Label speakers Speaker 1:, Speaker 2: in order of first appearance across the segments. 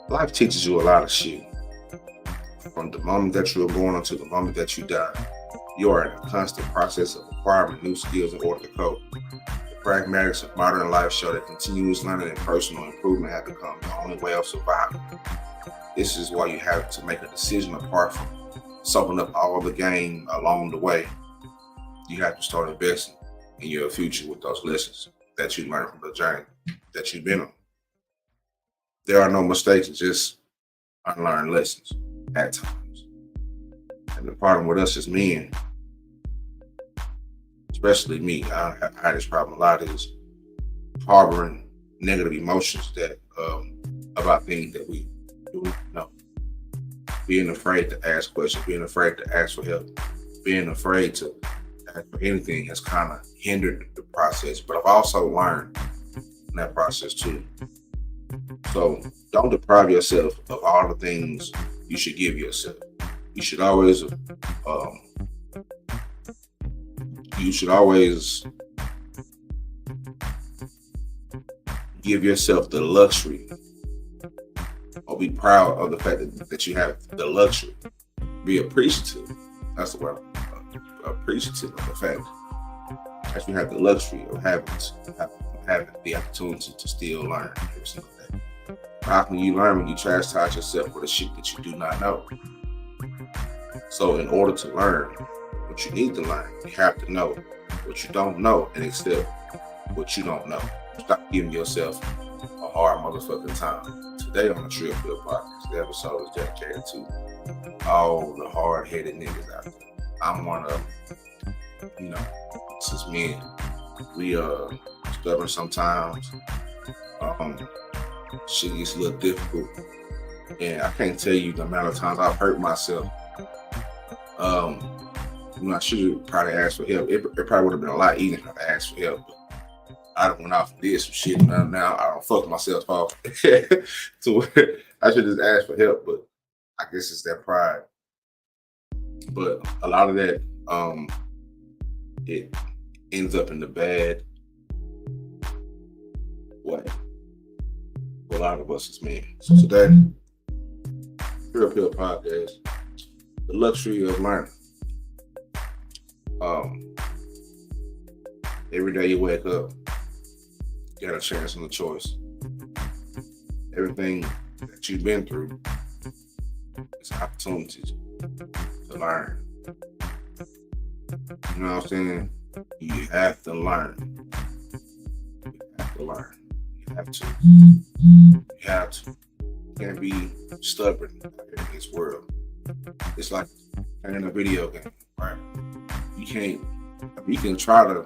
Speaker 1: Life teaches you a lot of shit. From the moment that you were born until the moment that you die, you are in a constant process of acquiring new skills in order to cope. The pragmatics of modern life show that continuous learning and personal improvement have become the only way of survival. This is why you have to make a decision apart from soaking up all the game along the way. You have to start investing in your future with those lessons that you learned from the journey that you've been on. There are no mistakes, it's just unlearned lessons at times. And the problem with us as men, especially me, I had this problem a lot, is harboring negative emotions that about things that we do not know. Being afraid to ask questions, being afraid to ask for help, being afraid to ask for anything has kind of hindered the process. But I've also learned in that process too. So don't deprive yourself of all the things you should give yourself. You should always give yourself the luxury, or be proud of the fact that you have the luxury. Be appreciative. That's the word. Appreciative of the fact that you have the luxury of having the opportunity to still learn every single day. How can you learn when you chastise yourself for the shit that you do not know? So in order to learn what you need to learn, you have to know what you don't know and accept what you don't know. Stop giving yourself a hard motherfucking time. Today on the Trill Pill Podcast, the episode is dedicated to all the hard-headed niggas out there. I'm one of them. Since men, we stubborn sometimes. Shit gets a little difficult. And I can't tell you the amount of times I've hurt myself. I should have probably asked for help. It probably would have been a lot easier if I asked for help. But I done went off and did some shit. Now I don't fuck myself off. So I should just ask for help, but I guess it's that pride. But a lot of that, it ends up in the bad way for a lot of us as men. So today, Trill Pill Podcast, the luxury of learning. Every day you wake up, you got a chance and a choice. Everything that you've been through is opportunities to learn. You know what I'm saying? You have to learn. You have to learn. You have to. You have to. You can't be stubborn in this world. It's like playing a video game, right? You can try to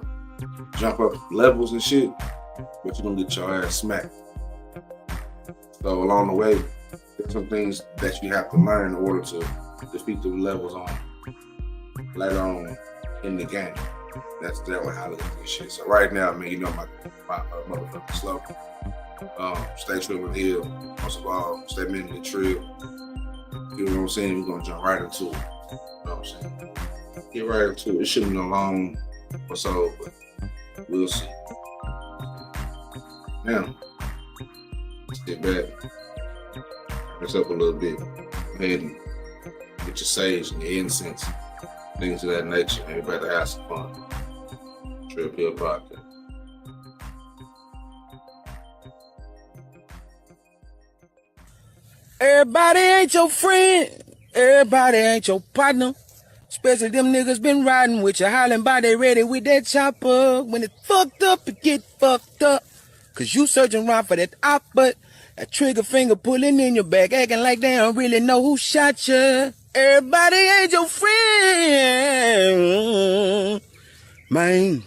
Speaker 1: jump up levels and shit, but you're gonna get your ass smacked. So along the way, there's some things that you have to learn in order to defeat the levels on later on in the game. That's how I look at this shit. So right now, man, you know my motherfucking slogan. Stay true with the hill. Most of all, stay mentally true. You know what I'm saying? We're gonna jump right into it. You know what I'm saying? Get right into it. It shouldn't be a long episode, but we'll see. Now, sit back, turn this up a little bit. Go ahead and get your sage and your incense, things of that nature. Everybody have some fun. Trill Pill Podcast.
Speaker 2: Everybody ain't your friend. Everybody ain't your partner. Especially them niggas been riding with you, hollering body ready with that chopper. When it's fucked up, it get fucked up. Cause you searching around for that op, but that trigger finger pulling in your back, acting like they don't really know who shot you. Everybody ain't your friend, man.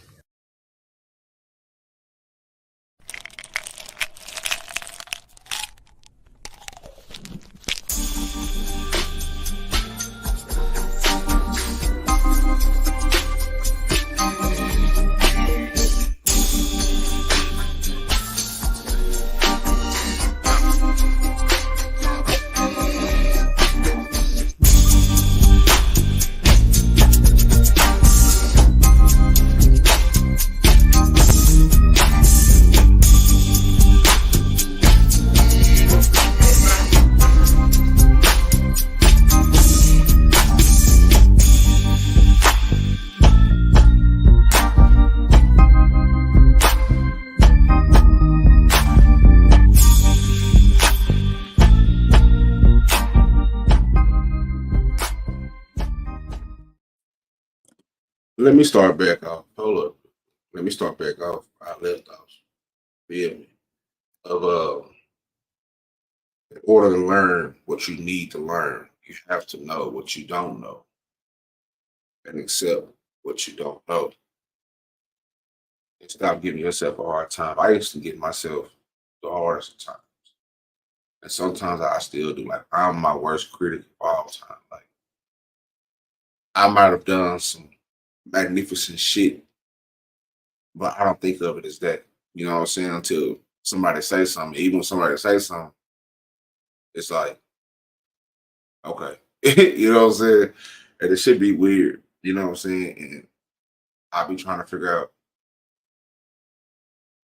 Speaker 1: Let me start back off. Hold up. Let me start back off. I left off. Feel me? Of In order to learn what you need to learn, you have to know what you don't know and accept what you don't know. And stop giving yourself a hard time. I used to give myself the hardest of time. And sometimes I still do. Like I'm my worst critic of all time. Like I might have done some magnificent shit, but I don't think of it as that. You know what I'm saying? Until somebody say something. Even when somebody say something, it's like, okay. You know what I'm saying? And it should be weird. You know what I'm saying? And I'll be trying to figure out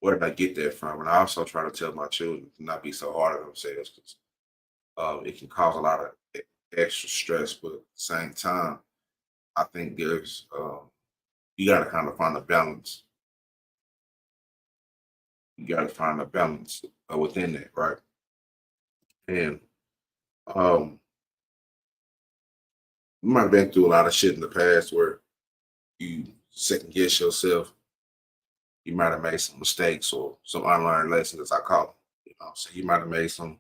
Speaker 1: where did I get that from? And I also try to tell my children to not be so hard on themselves because it can cause a lot of extra stress. But at the same time, I think there's you got to kind of find a balance. You got to find a balance within that, right? And um, you might have been through a lot of shit in the past where you second guess yourself. You might have made some mistakes or some unlearned lessons, as I call them. You know, so you might have made some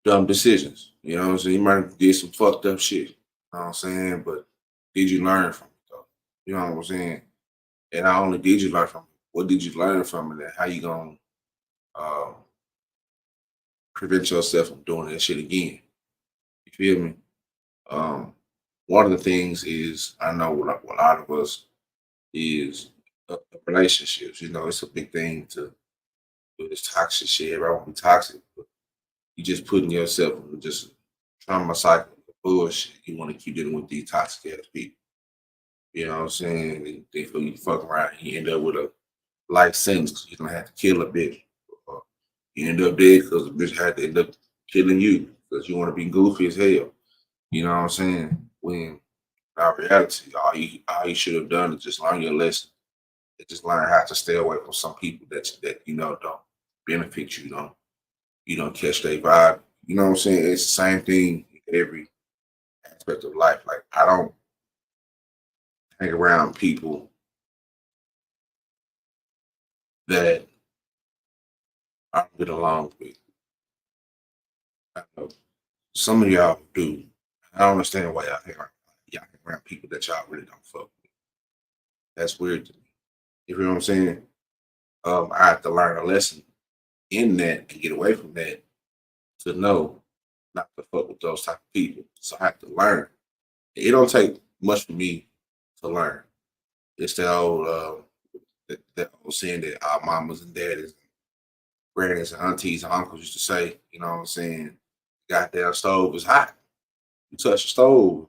Speaker 1: dumb decisions. You know what I'm saying? You might have did some fucked up shit. You know what I'm saying? But did you learn from it though? You know what I'm saying? And not only did you learn from it, what did you learn from it and how you gonna uh, prevent yourself from doing that shit again? You feel me? Um, One of the things is I know what a lot of us is relationships. You know, it's a big thing to do this toxic shit. Everybody want to be toxic, but you just putting yourself in just trauma cycle of bullshit. You want to keep dealing with these toxic ass people. You know what I'm saying? They feel you fuck around and you end up with a life sentence because you're gonna have to kill a bitch. Or you end up dead because the bitch had to end up killing you because you want to be goofy as hell. You know what I'm saying? When our reality, all you should have done is just learn your lesson. And just learn how to stay away from some people that you know don't benefit you. You don't catch their vibe. You know what I'm saying? It's the same thing in every aspect of life. Like I don't hang around people that I don't get along with. I know some of y'all do. I don't understand why y'all hang around people that y'all really don't fuck with. That's weird to me. You know what I'm saying? I have to learn a lesson in that and get away from that to know not to fuck with those type of people. So I have to learn. It don't take much for me to learn. It's that old saying that our mamas and daddies, grannies and aunties and uncles used to say. You know what I'm saying? Goddamn stove is hot. You touch the stove.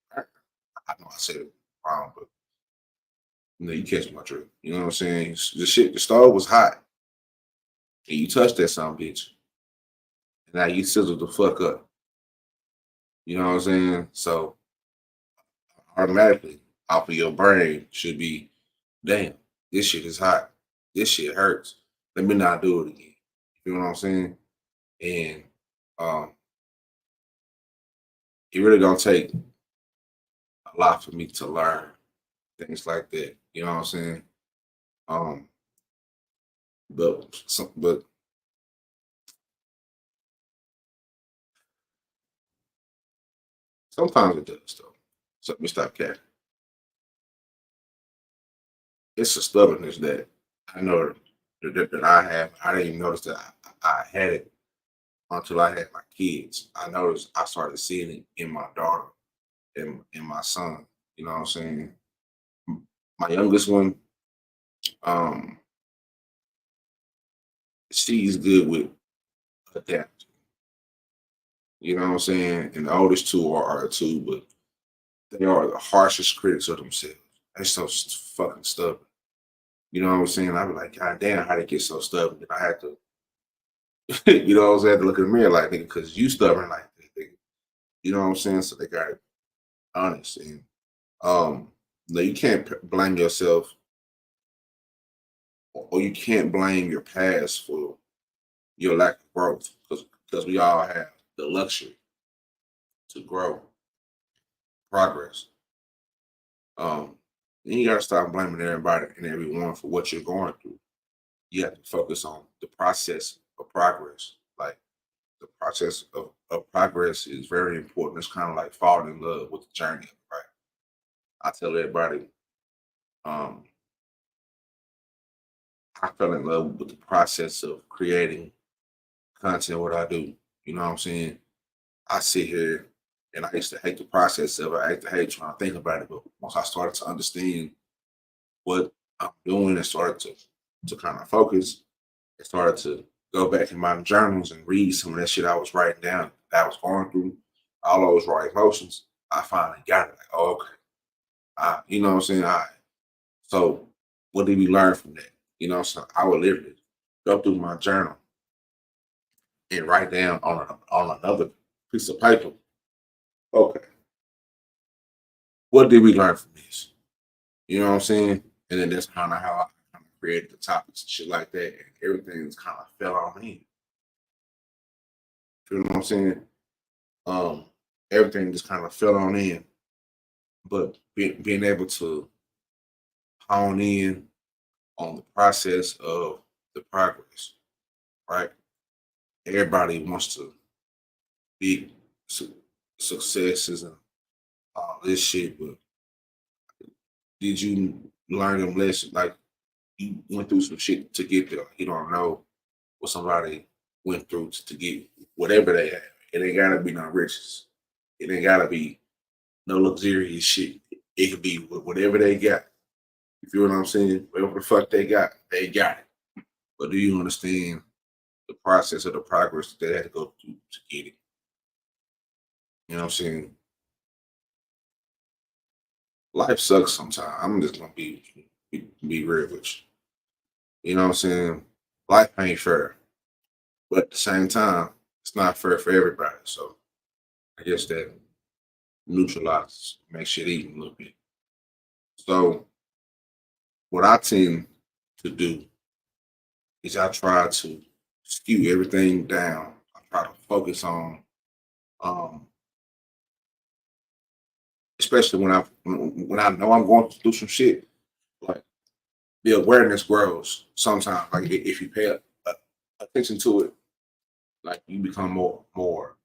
Speaker 1: I know I said it wrong, but you catch my drift. You know what I'm saying? The stove was hot, and you touched that some bitch, and now you sizzle the fuck up. You know what I'm saying? So automatically, off of your brain should be, damn, this shit is hot. This shit hurts. Let me not do it again. You know what I'm saying? And um, it really don't take a lot for me to learn things like that. You know what I'm saying? Um, but sometimes it does though. So let me stop capping. It's a stubbornness that I know that I have. I didn't even notice that I had it until I had my kids. I noticed I started seeing it in my daughter and in my son. You know what I'm saying? My youngest one, um, she's good with adapting. You know what I'm saying? And the oldest two are too, but they are the harshest critics of themselves. They're so fucking stubborn. You know what I'm saying? I be like, God damn, how they get so stubborn? And I had to, you know what I'm saying? I had to look in the mirror like, nigga, because you stubborn like that, nigga. You know what I'm saying? So they got it honest. And no, you can't blame yourself or you can't blame your past for your lack of growth because we all have the luxury to grow progress. Um, then you gotta stop blaming everybody and everyone for what you're going through. You have to focus on the process of progress. Like the process of progress is very important. It's kind of like falling in love with the journey, right? I tell everybody, um, I fell in love with the process of creating content, what I do. You know what I'm saying? I sit here and I used to hate the process of it. I used to hate trying to think about it. But once I started to understand what I'm doing and started to kind of focus, I started to go back in my journals and read some of that shit I was writing down that I was going through, all those raw emotions. I finally got it. Like, oh, okay. You know what I'm saying? So what did we learn from that? You know, so I would literally go through my journal and write down on another piece of paper. Okay, what did we learn from this? You know what I'm saying? And then that's kind of how I kind of created the topics and shit like that. And everything's kind of fell on me. You know what I'm saying? Um, Everything just kind of fell on in. But being able to hone in on the process of the progress, right? Everybody wants to be successes and all this shit, but did you learn them lessons? Like you went through some shit to get there. You don't know what somebody went through to get whatever they have. It ain't gotta be no riches. It ain't gotta be no luxurious shit. It could be whatever they got. You feel what I'm saying? Whatever the fuck they got it. But do you understand the process of the progress that they had to go through to get it? You know what I'm saying? Life sucks sometimes. I'm just gonna be real with you. You know what I'm saying? Life ain't fair. But at the same time, it's not fair for everybody. So I guess that neutralizes, makes shit even a little bit. So what I tend to do is I try to skew everything down. I try to focus on, um, especially when I know I'm going through some shit. Like the awareness grows sometimes. Like if you pay attention to it, like you become more aware.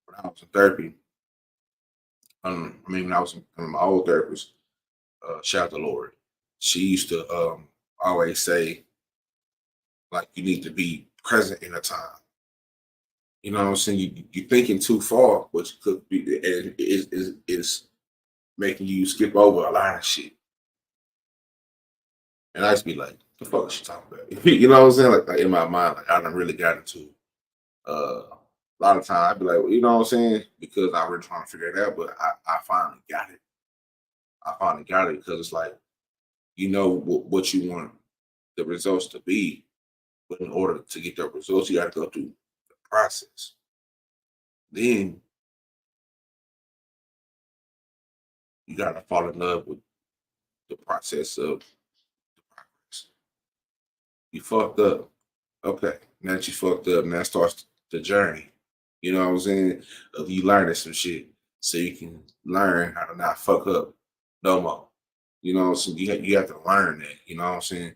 Speaker 1: When I was in therapy, when I was in my old therapist, shout out to Lord, she used to always say like you need to be present in a time. You know what I'm saying? You're thinking too far, which could be and is making you skip over a lot of shit. And I used to be like, the fuck is she talking about? You know what I'm saying? Like in my mind, like I done really got into a lot of time I'd be like, well, you know what I'm saying? Because I really trying to figure it out, but I finally got it. I finally got it because it's like you know what you want the results to be, but in order to get the results, you got to go through the process. Then you got to fall in love with the process of the progress. You fucked up. Okay, now that you fucked up, now starts the journey. You know what I'm saying? Of you learning some shit so you can learn how to not fuck up no more. You know what I'm saying? You have to learn that. You know what I'm saying?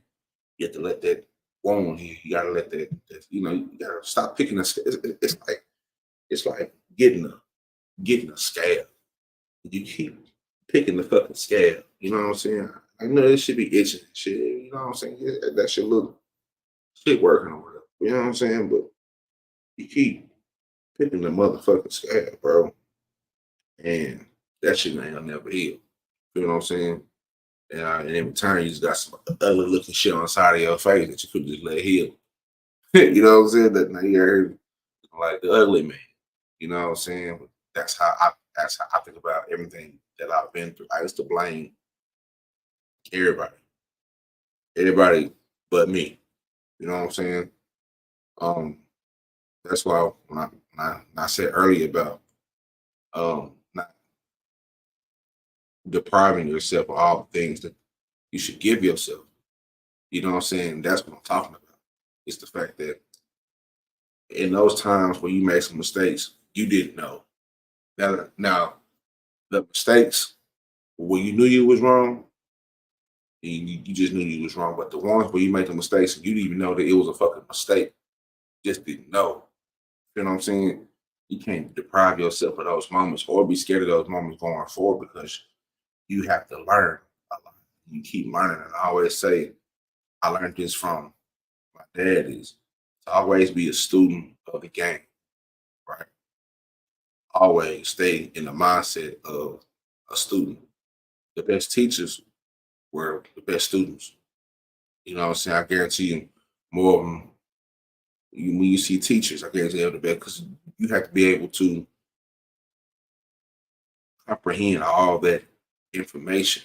Speaker 1: You have to let that wound here. You gotta let that you gotta stop picking it's like getting a scab. You keep picking the fucking scab. You know what I'm saying? I know this should be itching and shit. You know what I'm saying? Yeah, that should look shit working or whatever. You know what I'm saying? But you keep picking the motherfucking scab, bro. And that shit ain't gonna never heal. You know what I'm saying? And in return, you just got some ugly looking shit on the side of your face that you could just let heal. You know what I'm saying? That now you heard like the ugly man. You know what I'm saying? That's how I think about everything that I've been through. I used to blame everybody, everybody but me. You know what I'm saying? Um, that's why when I said earlier about not depriving yourself of all the things that you should give yourself. You know what I'm saying? That's what I'm talking about. It's the fact that in those times when you made some mistakes, you didn't know. Now The mistakes where you knew you was wrong, and you just knew you was wrong. But the ones where you make the mistakes and you didn't even know that it was a fucking mistake, just didn't know. You know what I'm saying? You can't deprive yourself of those moments or be scared of those moments going forward because you have to learn a lot. You keep learning. And I always say, I learned this from my dad is to always be a student of the game, right? Always stay in the mindset of a student. The best teachers were the best students. You know what I'm saying? I guarantee you more of them. When you see teachers, I guarantee they're the best because you have to be able to comprehend all that information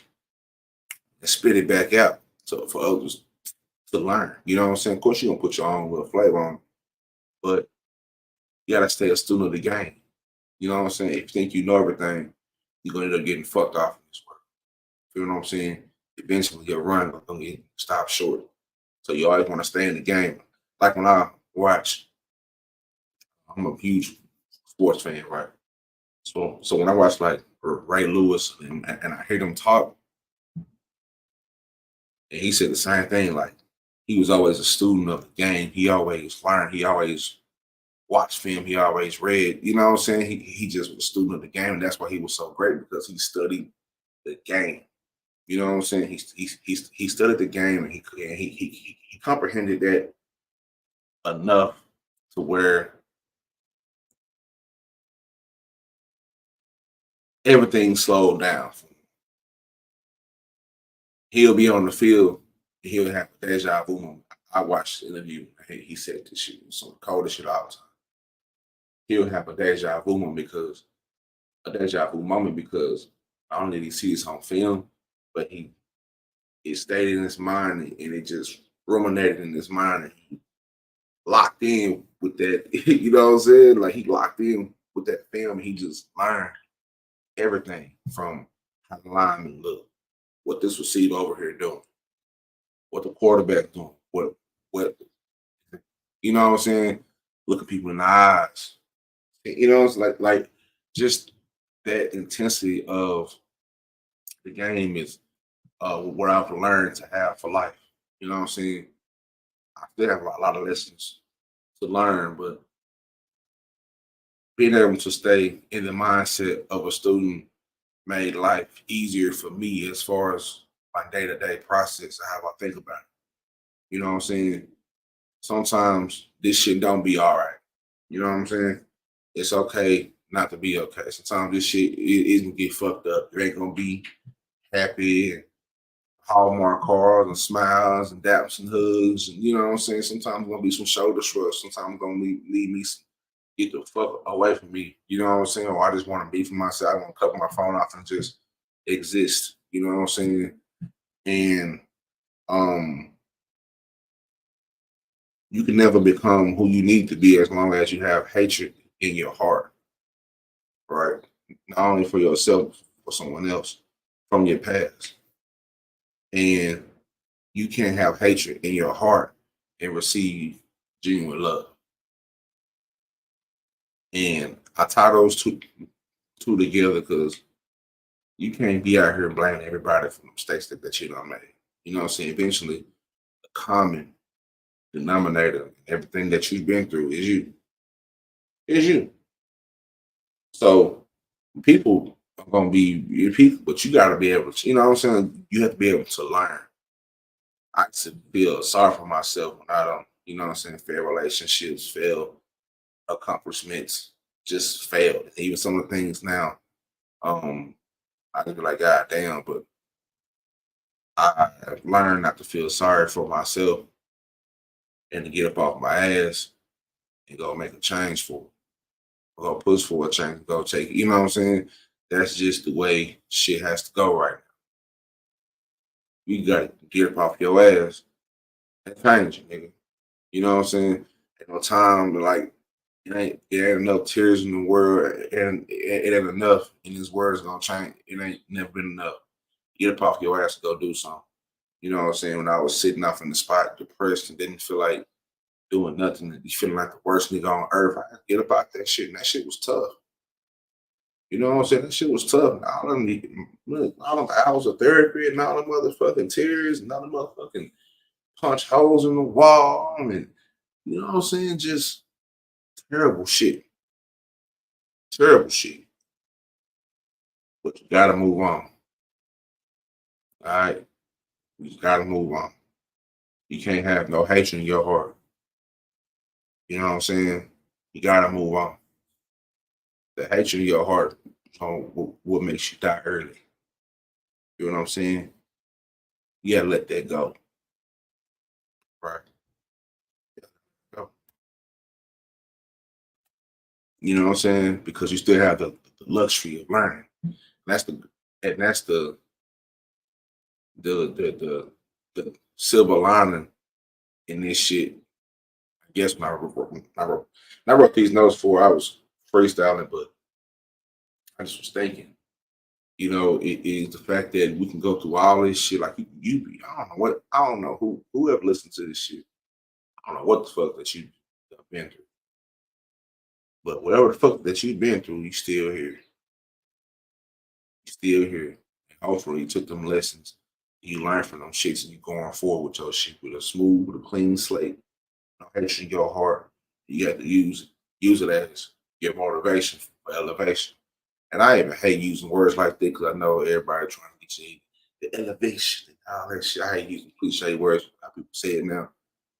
Speaker 1: and spit it back out for others to learn. You know what I'm saying? Of course, you're gonna put your own little flavor on, but you gotta stay a student of the game. You know what I'm saying? If you think you know everything, you're gonna end up getting fucked off in this world. You know what I'm saying? Eventually, your run gonna get stopped short. So you always want to stay in the game. Like when I watch, I'm a huge sports fan, right? So when I watch like Ray Lewis and I hear them talk, and he said the same thing. Like he was always a student of the game. He always learned. He always watched film. He always read. You know what I'm saying? He just was a student of the game, and that's why he was so great because he studied the game. You know what I'm saying? He studied the game and he comprehended that enough to where everything slowed down. He'll be on the field and he'll have a deja vu moment. I watched the interview. He said this shit, some coldest shit all the time. He'll have a deja vu moment because not only did he see this on film, but it stayed in his mind and it just ruminated in his mind and he locked in with that. You know what I'm saying? Like he locked in with that film. He just learned everything from how the lineman look, what this receiver over here doing, what the quarterback doing, what you know what I'm saying? Looking people in the eyes. You know, it's like just that intensity of the game is what I've learned to have for life. You know what I'm saying? I still have a lot of lessons to learn, but being able to stay in the mindset of a student made life easier for me as far as my day-to-day process of how I think about it. You know what I'm saying? Sometimes this shit don't be all right. You know what I'm saying? It's okay not to be okay. Sometimes this shit is gonna get fucked up. You ain't gonna be happy and Hallmark cars and smiles and daps and hugs. And you know what I'm saying? Sometimes gonna be some shoulder shrugs. Sometimes gonna leave me get the fuck away from me. You know what I'm saying? Or I just want to be for myself. I want to cut my phone off and just exist. You know what I'm saying? And um you can never become who you need to be as long as you have hatred in your heart, right? Not only for yourself, for someone else from your past. And you can't have hatred in your heart and receive genuine love. And I tie those two together because you can't be out here blaming everybody for the mistakes that you don't make. You know what I'm saying? Eventually, the common denominator, everything that you've been through is you. Is you. So people are gonna be your people, but you gotta be able to, you know what I'm saying? You have to be able to learn. I used to feel sorry for myself when I don't, you know what I'm saying, fail relationships, fail accomplishments, just failed. Even some of the things now, um, I can be like, God damn, but I have learned not to feel sorry for myself and to get up off my ass and go make a change for it. Go push for a change, go take it. You know what I'm saying? That's just the way shit has to go right now. You gotta get up off your ass and change it, nigga. You know what I'm saying? Ain't no time to like it ain't enough tears in the world and it ain't enough and this word's gonna change. It ain't never been enough. Get up off your ass and go do something. You know what I'm saying? When I was sitting off in the spot, depressed and didn't feel like doing nothing, you feeling like the worst nigga on earth. I had to get up out that shit, and that shit was tough. You know what I'm saying? That shit was tough. All them hours of therapy and all the motherfucking tears and all the motherfucking punch holes in the wall and you know what I'm saying? Just terrible shit. Terrible shit. But you gotta move on. All right. You just gotta move on. You can't have no hatred in your heart. You know what I'm saying? You gotta move on. The hatred in your heart what makes you die early. You know what I'm saying? You gotta let that go. Right. Go. You know what I'm saying? Because you still have the luxury of learning. That's the and that's the silver lining in this shit. I guess when I wrote these notes for I was freestyling, but I just was thinking, it is the fact that we can go through all this shit. Like I don't know I don't know whoever listens to this shit. I don't know what the fuck that you've been through, but whatever the fuck that you've been through, you still here. You still here. And hopefully, you took them lessons. You learn from them shits, and you going forward with your shit with with a clean slate. No hatred in your heart. You have to use it as your motivation for elevation. And I even hate using words like that because I know everybody trying to get you the elevation and all that shit. I hate using cliche words, how people say it now.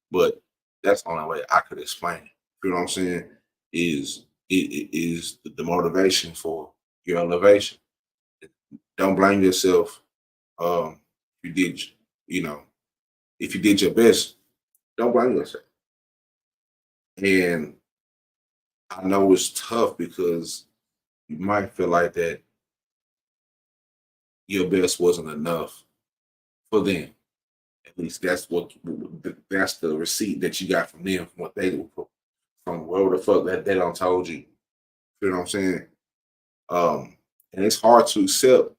Speaker 1: But that's the only way I could explain it. You know what I'm saying? It is the motivation for your elevation. Don't blame yourself. You did, you know, if you did your best, don't blame yourself. And I know it's tough because you might feel like that your best wasn't enough for them. At least that's the receipt that you got from them from what they from whatever the fuck that they don't told you. You know what I'm saying? And it's hard to accept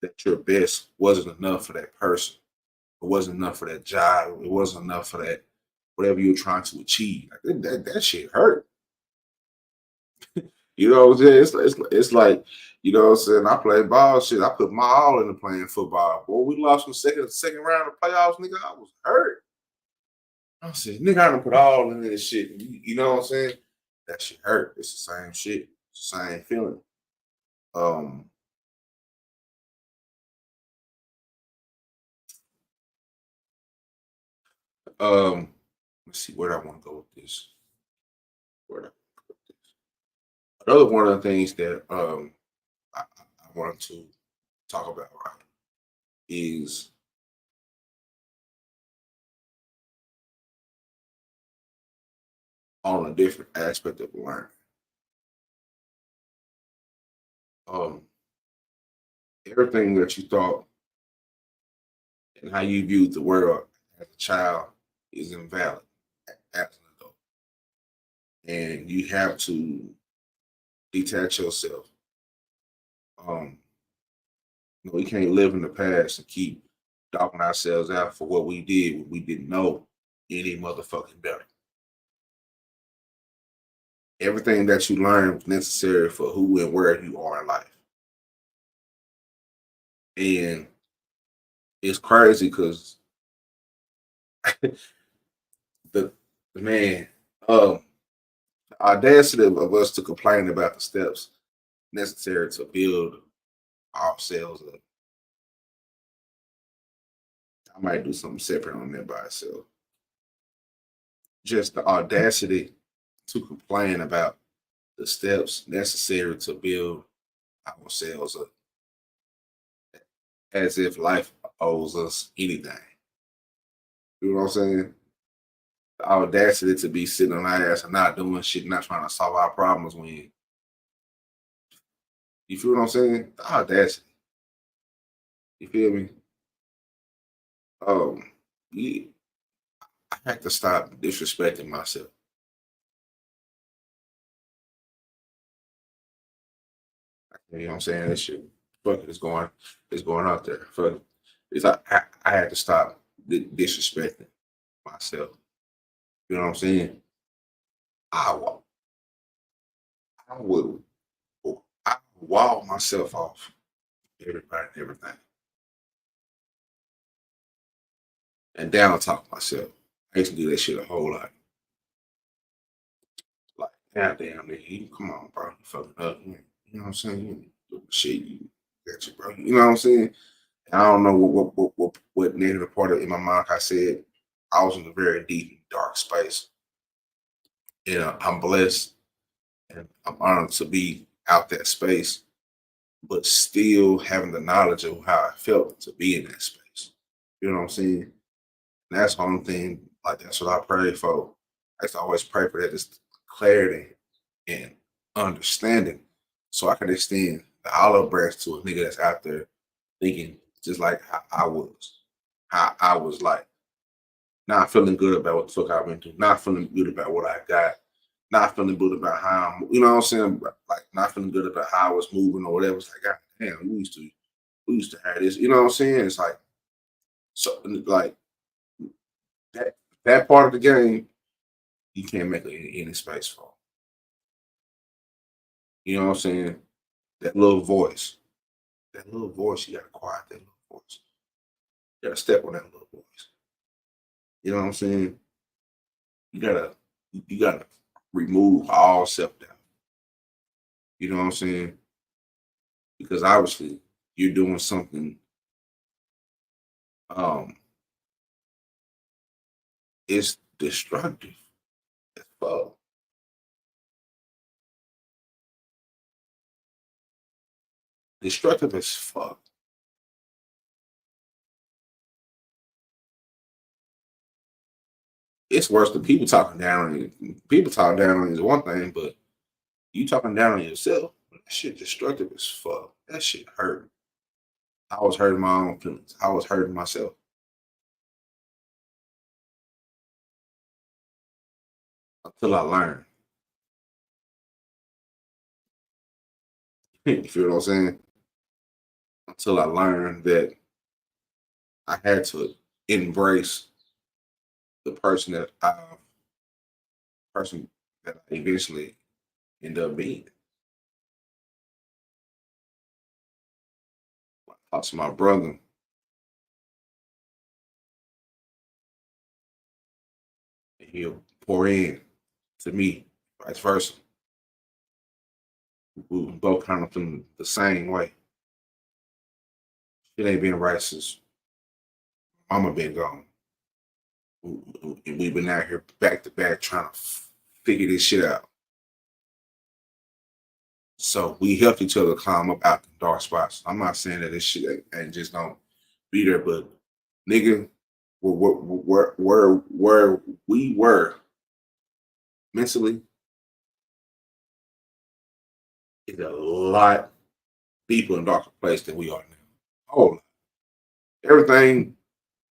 Speaker 1: that your best wasn't enough for that person. It wasn't enough for that job. It wasn't enough for that whatever you're trying to achieve. Like, that shit hurt. You know what I'm saying? It's like, you know what I'm saying? I play ball shit. I put my all into playing football. Boy, we lost in second round of playoffs, nigga. I was hurt. I said, nigga, I done put all in this shit. You know what I'm saying? That shit hurt. It's the same shit. It's the same feeling. Um, um, let's see where I want to go with this. Where I go with this. Another one of the things that I wanted to talk about, right, is on a different aspect of learning. Um, Everything that you thought and how you viewed the world as a child is invalid as an adult. And you have to detach yourself. Um, we can't live in the past and keep dogging ourselves out for what we did when we didn't know any motherfucking better. Everything that you learn is necessary for who and where you are in life. And it's crazy because the, the man, audacity of us to complain about the steps necessary to build ourselves up. I might do something separate on that by itself. Just the audacity to complain about the steps necessary to build ourselves up, as if life owes us anything. You know what I'm saying? The audacity to be sitting on our ass and not doing shit, not trying to solve our problems when you feel what I'm saying? The audacity. You feel me? Um, yeah, I have to stop disrespecting myself. You know what I'm saying? That shit, fuck it, it's going out there. Fuck it. I had to stop disrespecting myself. You know what I'm saying? I, wa- I would, I wall myself off everybody and everything. And down talk myself. I used to do that shit a whole lot. Like, goddamn, nigga, you come on, bro. You fucking up. You know what I'm saying? You do the shit you got you, bro. You know what I'm saying? And I don't know what negative part of in my mind I said. I was in a very deep, dark space. You know, I'm blessed and I'm honored to be out that space, but still having the knowledge of how I felt to be in that space. You know what I'm saying? And that's the only thing, like that's what I pray for. I used to always pray for that just clarity and understanding. So I can extend the olive branch to a nigga that's out there thinking just like how I was. How I was like not feeling good about what the fuck I went through, not feeling good about what I got, not feeling good about how I'm, you know what I'm saying? Like not feeling good about how I was moving or whatever. It's like, God damn, we used to have this, you know what I'm saying? It's like so like that that part of the game, you can't make any space for. You know what I'm saying? That little voice. That little voice, you gotta quiet that little voice. You gotta step on that little voice. You know what I'm saying? You gotta remove all self doubt. You know what I'm saying? Because obviously you're doing something um it's destructive as fuck. Destructive as fuck. It's worse than people talking down on you. People talking down on you is one thing, but you talking down on yourself, that shit destructive as fuck. That shit hurt. I was hurting my own feelings. I was hurting myself until I learned. You feel what I'm saying? Until I learned that I had to embrace the person that I eventually end up being. I lost my brother, and he'll pour in to me, vice versa. We were both kind of feeling the same way. It ain't been right since mama been gone. We've been out here back to back trying to figure this shit out. So we helped each other climb up out the dark spots. I'm not saying that this shit ain't just don't be there, but nigga, where we were mentally is a lot deeper and darker place than we are now. Oh, everything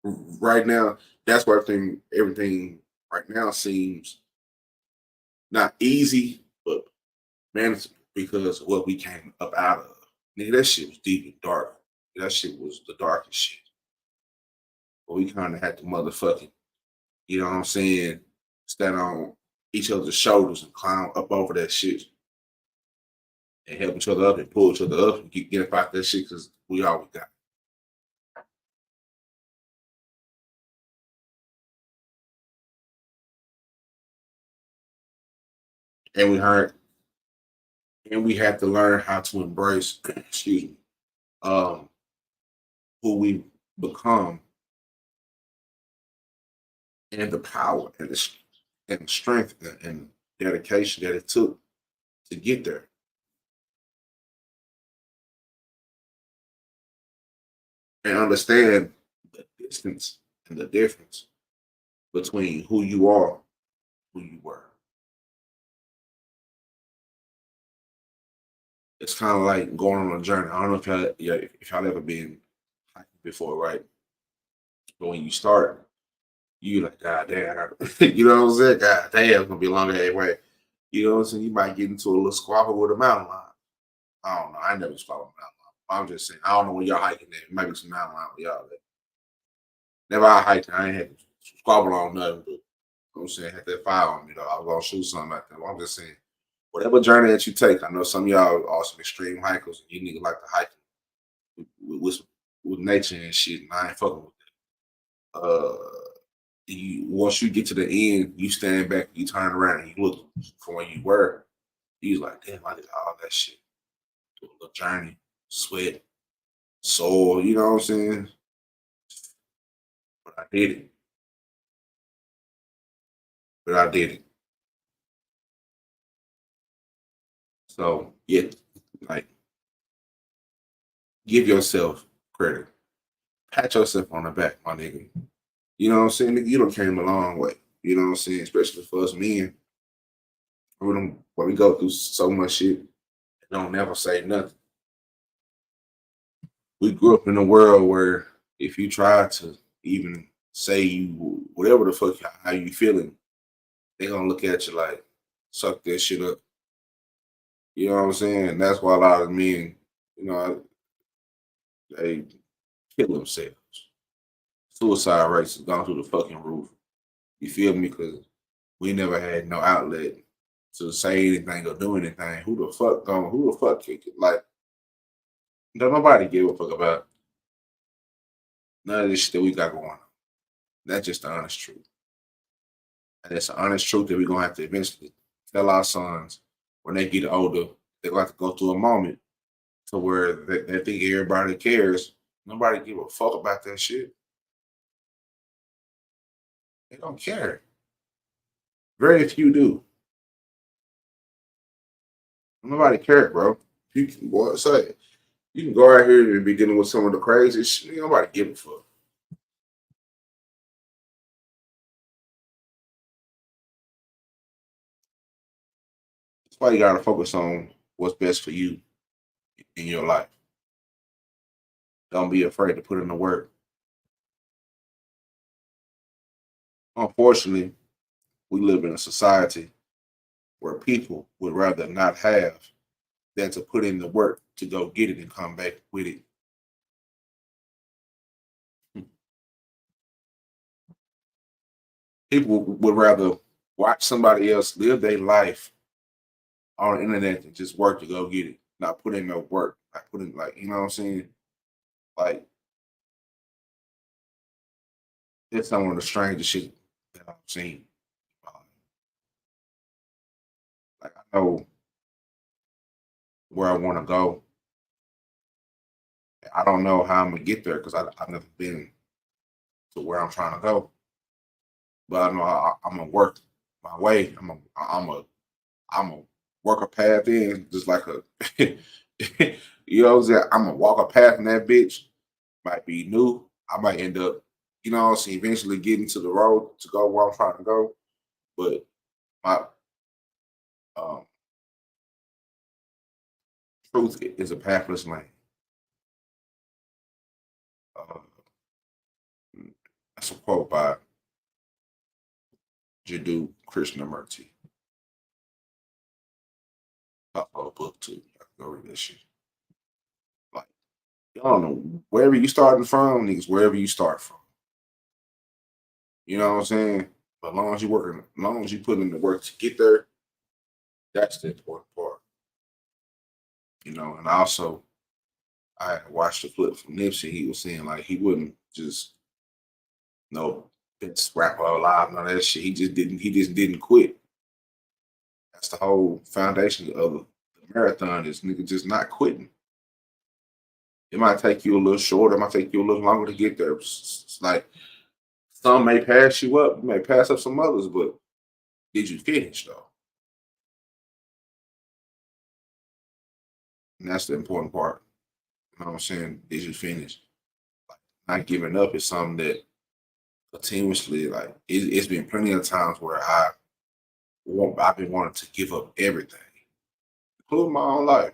Speaker 1: right now. That's why everything right now seems not easy, but manageable because of what we came up out of. Nigga, that shit was deep and dark. That shit was the darkest shit. But we kind of had to motherfucking, you know what I'm saying, stand on each other's shoulders and climb up over that shit and help each other up and pull each other up and get up out that shit because we all we got. And we heard, and we had to learn how to embrace, excuse me, um, who we become and the power and the strength and dedication that it took to get there. And understand the distance and the difference between who you are, who you were. It's kind of like going on a journey. I don't know if y'all, yeah, if y'all ever been hiking before, right? But when you start, you like, God damn, you know what I'm saying? God damn, it's gonna be a long day way. You know what I'm saying? You might get into a little squabble with a mountain lion. I don't know. I never squabbled with a mountain lion. I'm just saying, I don't know when y'all hiking there. It might be some mountain lion with y'all. There. Never I hiked. I ain't had to squabble on nothing, but you know what I'm saying, had that fire on me though. I was gonna shoot something out there. I'm just saying, whatever journey that you take, I know some of y'all are some extreme hikers, and you niggas like to hike with nature and shit. And I ain't fucking with that. Once you get to the end, you stand back, you turn around, and you look from where you were. You was like, damn, I did all that shit. Do a little journey, sweat, soul. You know what I'm saying? But I did it. But I did it. So yeah, like give yourself credit. Pat yourself on the back, my nigga. You know what I'm saying? Nigga, you done came a long way. You know what I'm saying? Especially for us men. When we go through so much shit, don't never say nothing. We grew up in a world where if you try to even say you whatever the fuck how you feeling, they gonna look at you like suck that shit up. You know what I'm saying? And that's why a lot of men, you know, they kill themselves. Suicide rates have gone through the fucking roof. You feel me? Because we never had no outlet to say anything or do anything. Who the fuck kick it? Like, don't nobody give a fuck about none of this shit that we got going on. That's just the honest truth. And it's the honest truth that we're gonna have to eventually tell our sons when they get older, they're gonna have to go through a moment to where they think everybody cares. Nobody give a fuck about that shit. They don't care. Very few do. Nobody care, bro. You can boy, say you can go out here and be dealing with some of the craziest shit. Nobody give a fuck. That's why you gotta focus on what's best for you in your life. Don't be afraid to put in the work. Unfortunately, we live in a society where people would rather not have than to put in the work to go get it and come back with it. People would rather watch somebody else live their life on the internet than just work to go get it. Not put in no work. Not put in like you know what I'm saying. Like it's some of the strangest shit that I've seen. Like I know where I want to go. I don't know how I'm gonna get there because I've never been to where I'm trying to go. But I know I'm gonna work my way. I'm a work a path in just like a you know what I'm saying. I'm gonna walk a path in that bitch. Might be new. I might end up, you know what I'm saying, eventually getting to the road to go where I'm trying to go. But my um, truth is a pathless lane. Uh, that's a quote by Jiddu Krishnamurti. A book too. I can go read that shit. Like, I don't know, wherever you starting from, niggas, wherever you start from. You know what I'm saying? But as long as you working, as long as you put in the work to get there, that's the important part. You know, and also I watched a clip from Nipsey. He was saying like he wouldn't just no it's rapper alive, none of that shit. He just didn't quit. That's the whole foundation of the marathon is nigga just not quitting. It might take you a little shorter, it might take you a little longer to get there. It's like some may pass you up, you may pass up some others, but did you finish though? And that's the important part. You know what I'm saying? Did you finish? Like, not giving up is something that continuously, like, it's been plenty of times where I've been wanting to give up everything, including my own life.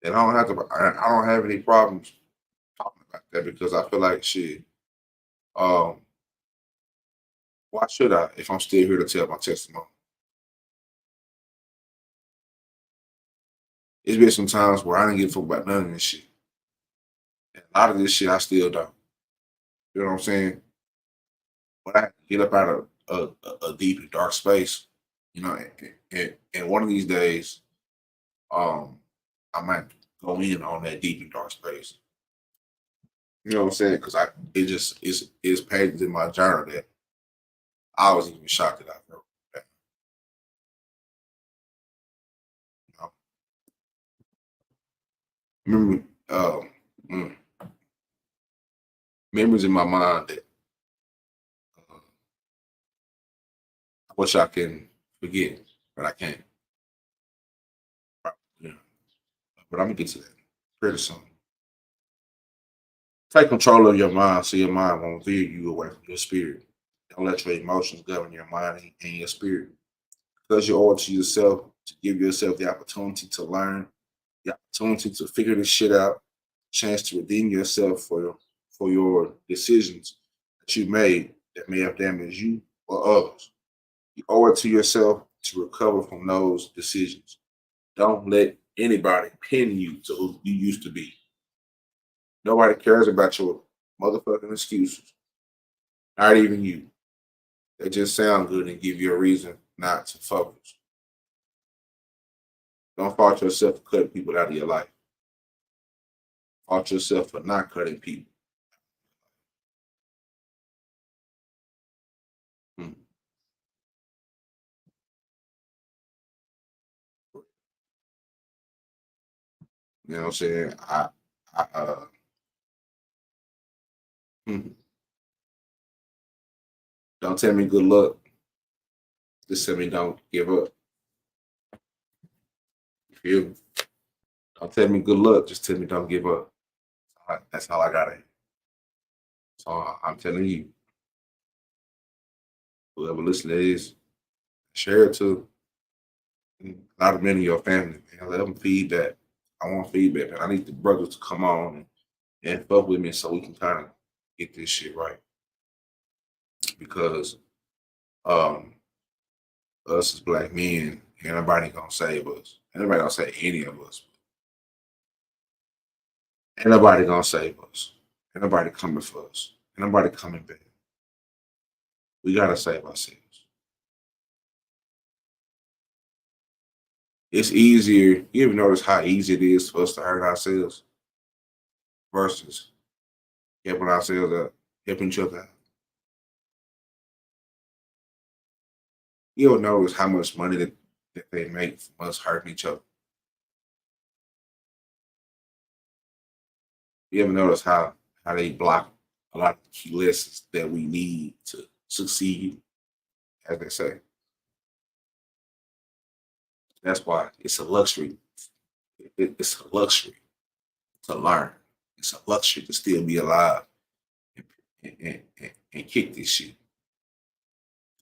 Speaker 1: And I don't have any problems talking about that because I feel like shit. Um, why should I if I'm still here to tell my testimony? It's been some times where I didn't give a fuck about none of this shit. And a lot of this shit I still don't. You know what I'm saying? But I had to get up out of a deep and dark space You know, and one of these days, I might go in on that deep and dark space. You know what I'm saying? Because it just is pages in my journal that I was even shocked that I wrote that. You know? Remember, mm, memories in my mind that I wish I can forget, but I can't. Yeah. But I'm gonna get to that pretty soon. Take control of your mind so your mind won't veer you away from your spirit. Don't let your emotions govern your mind and your spirit. Because you owe it to yourself to give yourself the opportunity to learn, the opportunity to figure this shit out, chance to redeem yourself for your decisions that you made that may have damaged you or others. You owe it to yourself to recover from those decisions. Don't let anybody pin you to who you used to be. Nobody cares about your motherfucking excuses. Not even you. They just sound good and give you a reason not to focus. Don't fault yourself for cutting people out of your life. Fault yourself for not cutting people. Hmm. You know what I'm saying? I hmm. Don't tell me good luck. Just tell me don't give up. You feel me? Don't tell me good luck. Just tell me don't give up. That's all I got to. So I'm telling you, whoever listening to this, share it to a lot of men in your family, man. Let them feedback. I want feedback, man. I need the brothers to come on and fuck with me so we can kind of get this shit right. Because um, us as black men, ain't nobody gonna save us. Ain't nobody gonna save any of us. Ain't nobody gonna save us. Ain't nobody coming for us. Ain't nobody coming back. We gotta save ourselves. It's easier. You ever notice how easy it is for us to hurt ourselves versus helping ourselves out, helping each other out? You don't notice how much money that they make from us hurting each other. You ever notice how they block a lot of the key lessons that we need to succeed, as they say? That's why it's a luxury. It's a luxury to learn. It's a luxury to still be alive and kick this shit.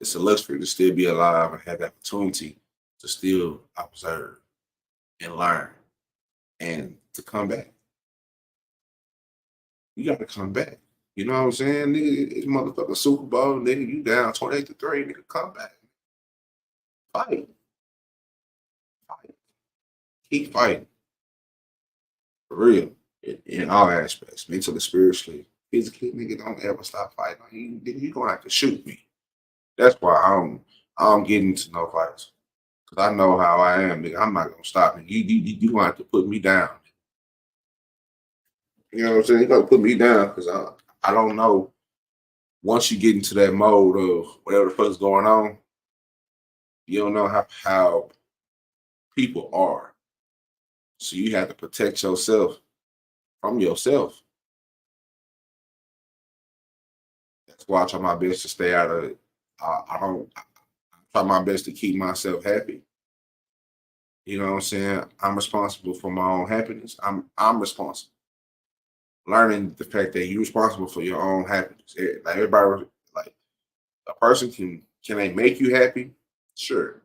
Speaker 1: It's a luxury to still be alive and have the opportunity to still observe and learn and to come back. You got to come back. You know what I'm saying? Nigga, it's motherfucking Super Bowl, nigga. You down 28-3, nigga. Come back. Fight. Fight. Keep fighting. For real. In all aspects. Mentally, spiritually, physically, nigga, don't ever stop fighting. You gonna have to shoot me. That's why I don't get into no fights. Cause I know how I am, nigga. I'm not gonna stop. You gonna have to put me down. You know what I'm saying? You gotta put me down because I don't know. Once you get into that mode of whatever the fuck's going on, you don't know how people are. So you have to protect yourself from yourself. That's why I try my best to stay out of it. I don't I try my best to keep myself happy. You know what I'm saying? I'm responsible for my own happiness. I'm responsible. Learning the fact that you're responsible for your own happiness. Like everybody, like a person can they make you happy? Sure,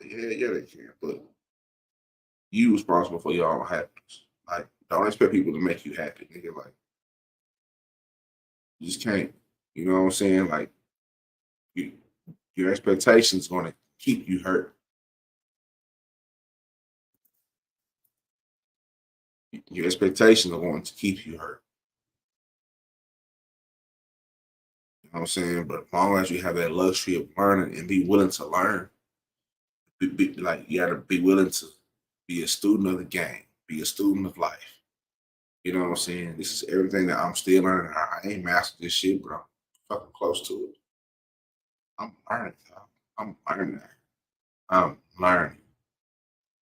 Speaker 1: yeah, they can. But you responsible for your own happiness. Like don't expect people to make you happy, nigga. Like you just can't. You know what I'm saying? Like you, your expectations gonna keep you hurt. Your expectations are going to keep you hurt. You know what I'm saying? But as long as you have that luxury of learning and be willing to learn, like you gotta be willing to be a student of the game, be a student of life. You know what I'm saying? This is everything that I'm still learning. I ain't mastered this shit, but I'm fucking close to it. I'm learning. I'm learning. I'm learning.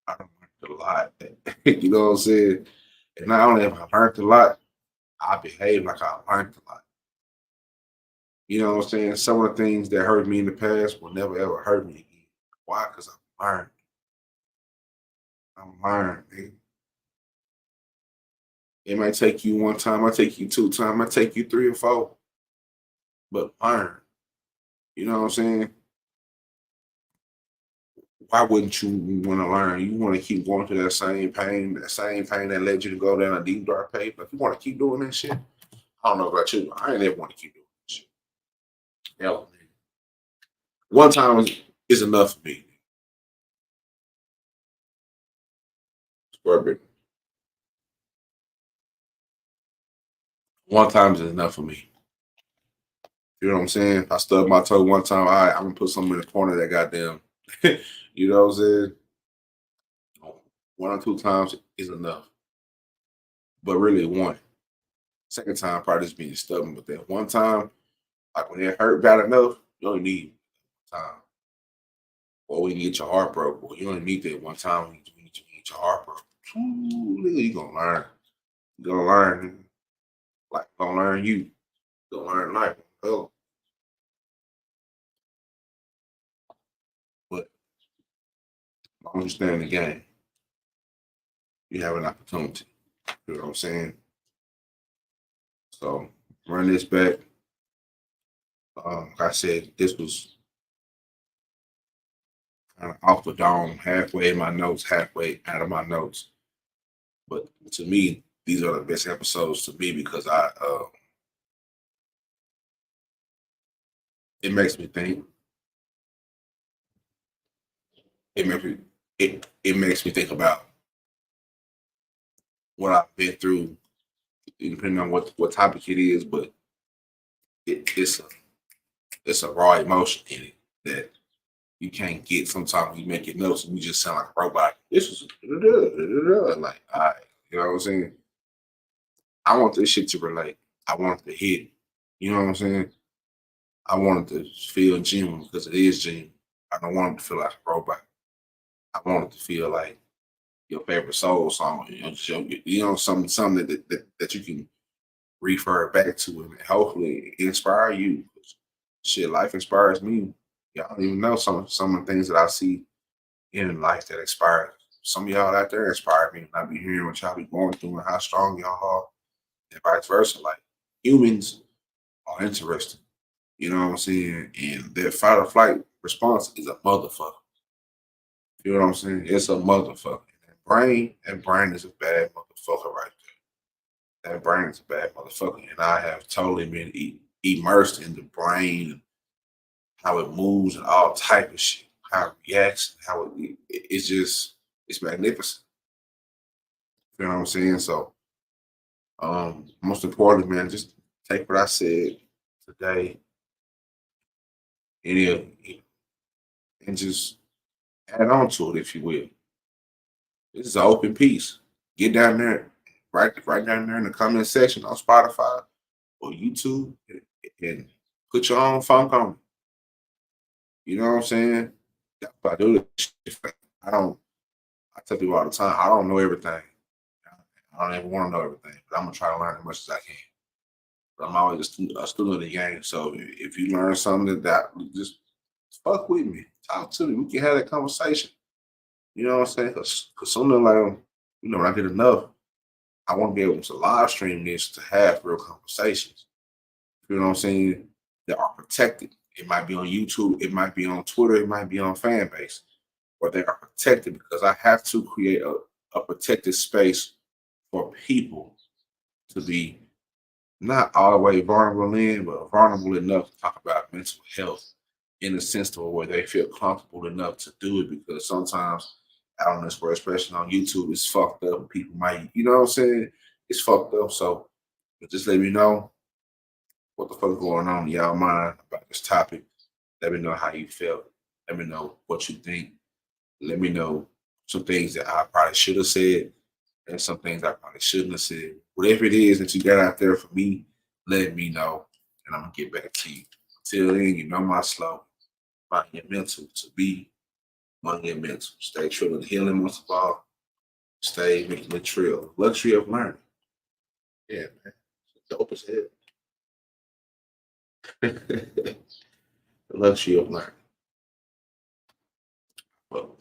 Speaker 1: I done learned a lot. You know what I'm saying? And not only have I learned a lot, I behave like I learned a lot. You know what I'm saying? Some of the things that hurt me in the past will never ever hurt me again. Why? Because I'm learned. I'm learned, man. It might take you one time, might take you two times, might take you three or four, but learn. You know what I'm saying? Why wouldn't you want to learn? You want to keep going through that same pain that led you to go down a deep dark pit. If you want to keep doing that shit, I don't know about you. I ain't ever want to keep doing that shit. Hell, man. One time is enough for me. Scorpion. One time is enough for me. You know what I'm saying? I stubbed my toe one time. All right, I'm gonna put something in the corner that goddamn. You know what I'm saying? One or two times is enough, but really one. Second time probably just being stubborn, but that one time, like when it hurt bad enough, you only need time. Or when you get your heart broke, well, you only need that one time when you get your heart broke. Ooh, you gonna learn. You gonna learn. Like gonna learn you. You gonna learn life. Oh, but as long as you stay in the game, you have an opportunity. You know what I'm saying? So run this back. Like I said, this was kind of off the dome, halfway in my notes, halfway out of my notes. But to me, these are the best episodes to me because it makes me think. It makes me it makes me think about what I've been through, depending on what topic it is. But it's a raw emotion in it that you can't get. Sometimes you make your notes and you just sound like a robot. This is like, all right, you know what I'm saying? I want this shit to relate. I want it to hit. You know what I'm saying? I want it to feel genuine because it is genuine. I don't want it to feel like a robot. I want it to feel like your favorite soul song. Something that you can refer back to and hopefully inspire you. Shit, life inspires me. Y'all don't even know some of the things that I see in life that inspire some of y'all out there inspire me. And I be hearing what y'all be going through and how strong y'all are, and vice versa. Like humans are interesting. You know what I'm saying? And their fight or flight response is a motherfucker. You know what I'm saying? It's a motherfucker. That brain is a bad motherfucker right there. That brain is a bad motherfucker. And I have totally been immersed in the brain, how it moves and all type of shit, how it reacts, it's just, it's magnificent. You know what I'm saying? So, most importantly, man, just take what I said today and, and just add on to it, if you will. This is an open piece. Get down there, right down there in the comment section on Spotify or YouTube, and put your own funk on it. You know what I'm saying? That's what I do this shit. I don't. I tell people all the time, I don't know everything. I don't even want to know everything, but I'm gonna try to learn as much as I can. But I'm always a student of the game. So if you learn something that just fuck with me, talk to me. We can have that conversation. You know what I'm saying? Because sooner or later, when I get enough, I want to be able to live stream this to have real conversations. You know what I'm saying? That are protected. It might be on YouTube, it might be on Twitter, it might be on fan base, or they are protected because I have to create a protected space for people to be not all the way vulnerable in, but vulnerable enough to talk about mental health in a sense to where they feel comfortable enough to do it because sometimes out on this world, especially on YouTube, it's fucked up. People might, you know what I'm saying? It's fucked up. So just let me know what the fuck is going on in y'all mind about this topic. Let me know how you felt. Let me know what you think. Let me know some things that I probably should have said and some things I probably shouldn't have said. Whatever it is that you got out there for me, let me know, and I'm gonna get back to you. Until then, you know my slogan: mind your mental to be among your mental. Stay true and healing most of all. Stay making the trill. Luxury of learning. Yeah, man. Dope as hell. The luxury of learning. Well,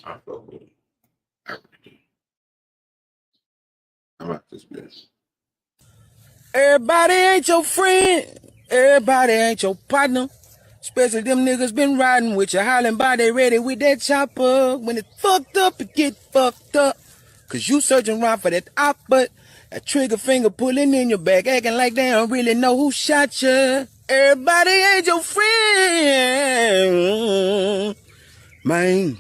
Speaker 1: I fuck with it. I really do. I'm out this bitch.
Speaker 2: Everybody ain't your friend. Everybody ain't your partner. Especially them niggas been riding with you, hollering by they ready with that chopper. When it fucked up, it get fucked up. Cause you searching around for that op, but that trigger finger pulling in your back, acting like they don't really know who shot you. Everybody ain't your friend, man.